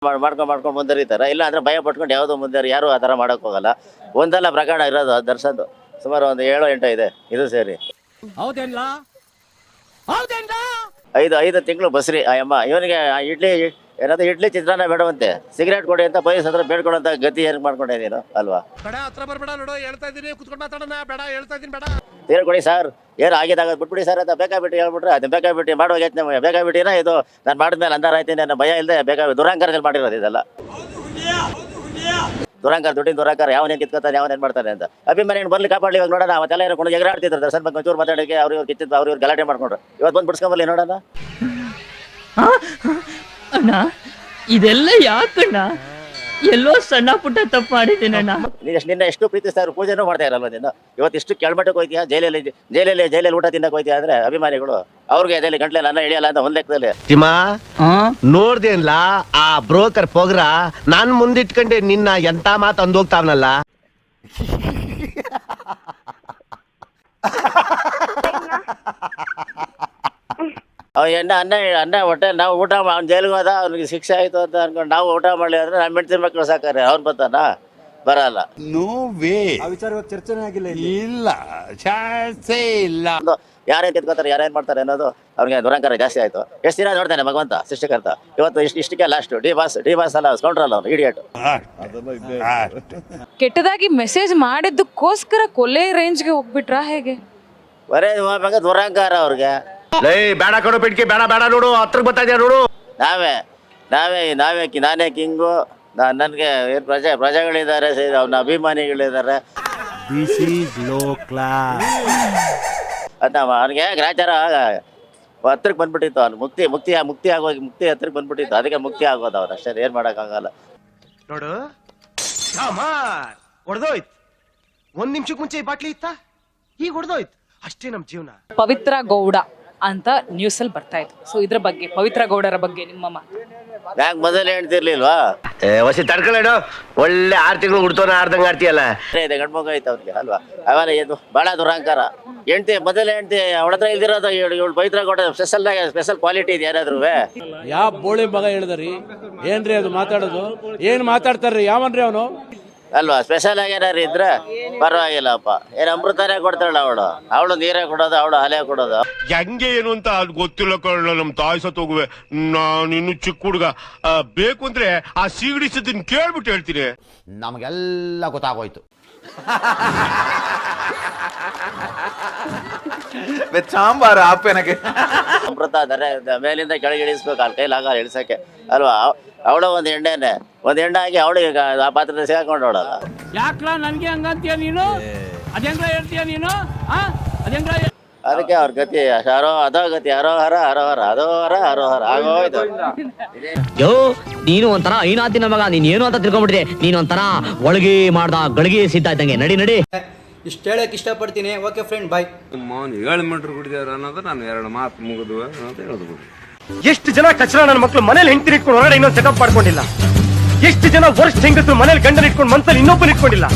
ಮಾಡ್ಕೊಂಡು ಮುಂದರಿತಾರೆ. ಇಲ್ಲ ಅಂದ್ರೆ ಭಯ ಪಟ್ಕೊಂಡು ಯಾವುದೋ ಮುಂದೆ ಯಾರು ಆ ಥರ ಮಾಡೋಕೆ ಹೋಗಲ್ಲ. ಒಂದಲ್ಲ ಪ್ರಕರಣ ಇರೋದು ದರ್ಶನ್ದು ಸುಮಾರು ಒಂದು 7-8 ಇದೆ ಇದು ಸೇರಿ. ಐದು ತಿಂಗಳು ಬಸ್ರಿ ಆ ಅಮ್ಮ. ಇವನಿಗೆ ಇಡ್ಲಿ ಚಿತ್ರಾನ್ನ ಬೇಡವಂತೆ, ಸಿಗರೇಟ್ ಕೊಡಿ ಅಂತ ಪೊಲೀಸ್ ಹತ್ರ ಬೇಡ್ಕೊಡಂತ ಗತಿ ಏನ್ ಮಾಡ್ಕೊಂಡಿದ್ದೀನೋ ಅಲ್ವಾ. ತೀರ ಕೊಡಿ ಸರ್, ಏನು ಆಗಿದಾಗ ಬಿಟ್ಬಿಡಿ ಸರ್ ಅಂತ ಬೇಕಾಬಿಟ್ಟು ಹೇಳ್ಬಿಟ್ರೆ ಅದು ಬೇಕಾಬಿಟ್ಟು ಮಾಡುವಾಗೈತೆ ನಮಗೆ. ಬೇಕಾಬಿಟ್ಟಿನ ಇದು ನಾನು ಮಾಡಿದ್ಮೇಲೆ ಅಂದಾರ ಆಯ್ತೀನಿ ಅನ್ನೋ ಭಯ ಇಲ್ಲದೆ ದುರಾಂಕಾರದಲ್ಲಿ ಮಾಡಿರೋದು ಇದೆಲ್ಲ. ದುಡ್ಡಿನ ದುರಾಂಕಾರ ಯಾವನೇನು ಕಿತ್ಕೊತಾನೆ ಯಾವನೇನು ಮಾಡ್ತಾನೆ ಅಂತ. ಅಭಿಮಾನಿ ಬರ್ಲಿ ಕಾಪಾಡಲಿ. ಇವಾಗ ನೋಡೋಣ ಅವತ್ತೆಲ್ಲ ಇರ್ಕೊಂಡು ಎಗರಾಡ್ತಿದ್ರು ದರ್ಶನ್ ಬಗ್ಗೆ ಒಂಚೂರು ಮಾತಾಡೋಕ್ಕೆ ಅವ್ರು ಕಿತ್ತಿದ್ದು ಅವ್ರು ಗಲಾಟೆ ಮಾಡ್ಕೊಂಡ್ರು. ಇವತ್ತು ಬಂದು ಬಿಡ್ಸ್ಕೊಂಬರ್ಲಿ ನೋಡೋಣ. ಅಣ್ಣ ಇದೆಲ್ಲ ಯಾಕಣ್ಣ? ಎಲ್ಲೋ ಸಣ್ಣ ಪುಟ್ಟ ತಪ್ಪು ಮಾಡಿದ್ದೀನಣ್ಣ. ನಿನ್ನ ಎಷ್ಟು ಪ್ರೀತಿಸ್ತಾರೆ, ಪೂಜೆನೂ ಮಾಡ್ತಾ ಇರಲ್ವ ನೀನು? ಇವತ್ತು ಇಷ್ಟು ಕೆಳಮಟ್ಟಕ್ಕೆ ಹೋಯ್ತೀಯಾ, ಜೈಲಲ್ಲಿ ಊಟ ತಿನ್ನಕ್ಕೆ ಹೋಯ್ತೀಯಾ ಅಂದ್ರೆ ಅಭಿಮಾನಿಗಳು ಅವ್ರಿಗೆ ಅದರಲ್ಲಿ ಗಂಟ್ಲೆ ನನ್ನ ಹಿಡಿಯಲ್ಲ ಅಂತ ಒಂದ್ ಲೆಕ್ಕದಲ್ಲಿ. ನೋಡ್ದೇನ್ಲ ಆ ಬ್ರೋಕರ್ ಪೋಗ್ರ ನಾನ್ ಮುಂದಿಟ್ಕೊಂಡೆ ನಿನ್ನ ಎಂತ ಮಾತು ಅಂದೋಗ್ತಾವನಲ್ಲ. ಅನ್ನ ಹೊಟ್ಟೆ ನಾವು ಊಟ ಅವ್ನು ಜೈಲಿಗೆ ಹೋದ, ಅವ್ನಿಗೆ ಶಿಕ್ಷೆ ಆಯ್ತು ಅಂತ ಅನ್ಕೊಂಡು ನಾವು ಊಟ ಮಾಡಲಿ ಅಂದ್ರೆ ನಮ್ಮ ಹೆಂಡತಿ ಮಕ್ಕಳು ಸಾಕಾರೆ. ಅವ್ನು ಬರ್ತಾನ? ಬರಲ್ಲ. No way. ಚರ್ಚೆನೇ ಆಗಿಲ್ಲ. ಇಲ್ಲ, ಚಾನ್ಸೇ ಇಲ್ಲ. ಯಾರೇನ್ ಕಿತ್ಕೋತಾರೆ ಯಾರೇನ್ ಮಾಡ್ತಾರೆ ಅನ್ನೋದು ಅವ್ರಿಗೆ ದುರಂಕಾರ ಜಾಸ್ತಿ ಆಯ್ತು. ಎಷ್ಟು ದಿನ ನೋಡ್ತಾನೆ ಭಗವಂತ ಸೃಷ್ಟಿಕರ್ತ. ಇವತ್ತು ಇಷ್ಟಕ್ಕೆ ಲಾಸ್ಟ್ ಡಿ ಬಾಸ್ ಅಲ್ಲ ಕೌಂಟ್ರಲ್ಲ ಅವನು ಇಡಿಯಟ್. ಕೆಟ್ಟದಾಗಿ ಮೆಸೇಜ್ ಮಾಡಿದ್ದಕ್ಕೋಸ್ಕರ ಕೊಲೆ ರೇಂಜ್ಗೆ ಹೋಗ್ಬಿಟ್ರಾ ಹೇಗೆ? ಬರೇ ದುರಂಕಾರ ಅವ್ರಿಗೆ. ಬೇಡ ಕಣೋ ಬಿಡ್ಕಿ, ಬೇಡ ನೋಡು, ಹತ್ರಕ್ಕೆ ಬರ್ತಾ ಇದೆಯಾ ನೋಡು. ನಾನೇ ಕಿಂಗು. ನನಗೆ ಪ್ರಜೆಗಳಿದ್ದಾರೆ, ಅವನ ಅಭಿಮಾನಿಗಳಿದ್ದಾರೆ. ಅವನಿಗೆ ಗ್ರಾಚಾರ ಹತ್ರಕ್ಕೆ ಬಂದ್ಬಿಟ್ಟಿತ್ತು. ಅವ್ನು ಮುಕ್ತಿ ಆಗೋಗಿ ಮುಕ್ತಿ ಹತ್ರಕ್ಕೆ ಬಂದ್ಬಿಟ್ಟಿತ್ತು. ಅದಕ್ಕೆ ಮುಕ್ತಿ ಆಗೋದು ಅವ್ನು ಅಷ್ಟೇ, ಏನ್ ಮಾಡೋಕ್ಕಾಗಲ್ಲ. ನೋಡು ಹೊಡೆದೋಯ್ತು. 1 ನಿಮಿಷಕ್ಕೆ ಮುಂಚೆ ಈ ಬಾಟ್ಲಿ ಇತ್ತ, ಈಗ ಹೊಡೆದೋಯ್ತು ಅಷ್ಟೇ ನಮ್ ಜೀವನ. ಪವಿತ್ರ ಗೌಡ ಅಂತ ನ್ಯೂಸ್ ಅಲ್ಲಿ ಬರ್ತಾ ಇತ್ತು. ಸೊ ಇದ್ರ ಬಗ್ಗೆ, ಪವಿತ್ರ ಗೌಡರ ಬಗ್ಗೆ ನಿಮ್ಮ ಮಾತು? ಯಾಕೆ ಮೊದಲೇ ಹೇಳ್ತಿರ್ಲಿಲ್ವಾ? ಹೊಸಿ ತಡ್ಕೊಳ್ಳೇನು, ಒಳ್ಳೆ 6 ತಿಂಗಳು ಹುಡ್ತೋನ ಆಡ್ದಂಗ ಆಡ್ತೀಯಲ್ಲ. ಗಂಡ್ಮಗ ಐತೆ ಅವ್ರಿಗೆ ಅಲ್ವಾ. ಅವೆಲ್ಲ ಇದು ಬಹಳ ದುರಾಂಕಾರ. ಹೆಂಡತಿ ಮೊದಲೇ ಹೆಂಡತಿ ಅವಳ ಹತ್ರ ಇಲ್ದಿರೋದು ಇವಳು ಪವಿತ್ರ ಗೌಡ ಸ್ಪೆಷಲ್ ಕ್ವಾಲಿಟಿ ಇದೆ ಯಾರಾದ್ರೂ? ಯಾವ ಬೋಳಿ ಮಗ ಹೇಳಿದ್ರಿ? ಏನ್ರಿ ಅದು ಮಾತಾಡೋದು? ಏನ್ ಮಾತಾಡ್ತಾರ್ರಿ? ಯಾವನ್ರಿ ಅವನು ಅಲ್ವಾ? ಸ್ಪೆಷಲ್ ಆಗಿ ಏನಾರು ಇದ್ರೆ ಪರವಾಗಿಲ್ಲಪ್ಪ. ಏನು ಅಮೃತನೇ ಕೊಡ್ತಾಳ ಅವಳು ನೀರೇ ಕೊಡೋದು, ಅವಳು ಹಾಲೇ ಕೊಡೋದು. ಹೆಂಗೆ ಏನು ಅಂತ ಅದು ಗೊತ್ತಿಲ್ಲ ಕಳ್ಳ. ನಮ್ ತಾಯಿ ಸತ್ ಹೋಗುವೆ, ನಾನು ಇನ್ನು ಚಿಕ್ಕ ಹುಡುಗ. ಬೇಕು ಅಂದ್ರೆ ಆ ಸೀಗಡಿ ಸದ್ದಿನ ಕೇಳ್ಬಿಟ್ಟು ಹೇಳ್ತೀನಿ. ನಮಗೆಲ್ಲ ಗೊತ್ತಾಗೋಯ್ತು. ಸಾಂಬಾರು ಆಪೇನಕ್ಕೆ ಅಮೃತ ಮೇಲಿಂದ ಕೆಳಗೆ ಇಳಿಸ್ಬೇಕು, ಅಲ್ಲಿ ಕೈಲಾಗ ಇಳಿಸಕ್ಕೆ ಅಲ್ವಾ. ಅವಳು ಒಂದು ಹೆಣ್ಣಾಗಿ ಅವಳು ಈಗ ಆ ಪಾತ್ರದ ಸೇರ್ಕೊಂಡು ನೋಡಲ್ಲ. ಯಾಕ್ಲಾ ನನ್ಗೆ ಹಂಗಂತೀಯ ನೀನು? ಅದೇಂಗ್ಲ ಹೇಳ್ತೀಯ ನೀನು? ಅದಕ್ಕೆ ಅವ್ರ ಗತಿ ಅಧೋಗತಿ. ಹರೋಹರ ಆಗೋಯ್ತು. ಯೋ ನೀನು ಒಂಥರ ಐನಾತಿನ ಮಗ. ನೀನ್ ಏನು ಅಂತ ತಿಳ್ಕೊಂಡ್ಬಿಟ್ಟಿದೆ. ನೀನು ಒಂಥರ ಒಳಗೆ ಮಾಡ್ದ ಗಳಿಗೆ ಸಿದ್ಧ ಇದ್ದಂಗೆ. ನಡಿ ಇಷ್ಟ ಹೇಳಕ್ ಇಷ್ಟಪಡ್ತೀನಿ. ಓಕೆ ಫ್ರೆಂಡ್, ಬಾಯ್. 7 ಮೀಟರ್ ಕುಡಿದಾರ ಅನ್ನೋದು ನಾನು 2 ಮಾತು ಮುಗಿದು ಅಂತ ಹೇಳೋದು. ಎಷ್ಟು ಜನ ಕಚರ ನನ್ನ ಮಕ್ಕಳು ಮನೇಲಿ ಹೆಂಡತಿ ಇಟ್ಕೊಂಡು ಹೊರಗಡೆ ಇನ್ನೊಂದು ಸೆಟಪ್ ಮಾಡ್ಕೊಂಡಿಲ್ಲ. ಎಷ್ಟು ಜನ ವರ್ಷ ಹೆಂಗಸರು ಮನೇಲಿ ಗಂಡನ ಇಟ್ಕೊಂಡು ಮನ್ಸಲ್ಲಿ ಇನ್ನೊಬ್ಬನ ಇಟ್ಕೊಂಡಿಲ್ಲ.